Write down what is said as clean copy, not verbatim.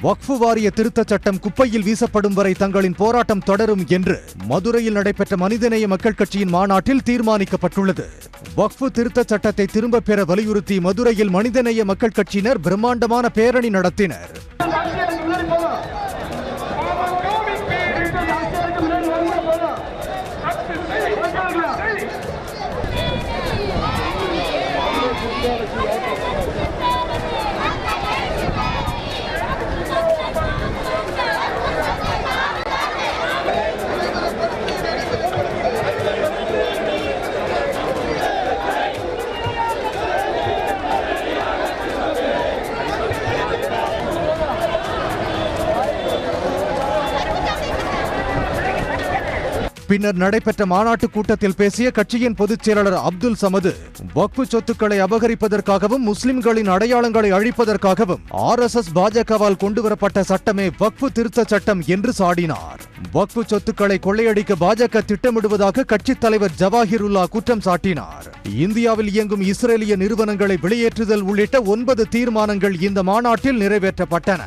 வக்ஃபு வாரிய திருத்தச் சட்டம் குப்பையில் வீசப்படும் வரை தங்களின் போராட்டம் தொடரும் என்று மதுரையில் நடைபெற்ற மனிதநேய மக்கள் கட்சியின் மாநாட்டில் தீர்மானிக்கப்பட்டுள்ளது. வக்ஃபு திருத்தச் சட்டத்தை திரும்பப் பெற வலியுறுத்தி மதுரையில் மனிதநேய மக்கள் கட்சியினர் பிரம்மாண்டமான பேரணி நடத்தினர். பின்னர் நடைபெற்ற மாநாட்டு கூட்டத்தில் பேசிய கட்சியின் பொதுச் செயலாளர் அப்துல் சமது, வக்ஃபு சொத்துக்களை அபகரிப்பதற்காகவும் முஸ்லிம்களின் அடையாளங்களை அழிப்பதற்காகவும் RSS பாஜகவால் கொண்டுவரப்பட்ட சட்டமே வக்ஃபு திருத்த சட்டம் என்று சாடினார். வக்ஃபு சொத்துக்களை கொள்ளையடிக்க பாஜக திட்டமிடுவதாக கட்சித் தலைவர் ஜவாஹிருல்லா குற்றம் சாட்டினார். இந்தியாவில் இயங்கும் இஸ்ரேலிய நிறுவனங்களை வெளியேற்றுதல் உள்ளிட்ட 9 தீர்மானங்கள் இந்த மாநாட்டில் நிறைவேற்றப்பட்டன.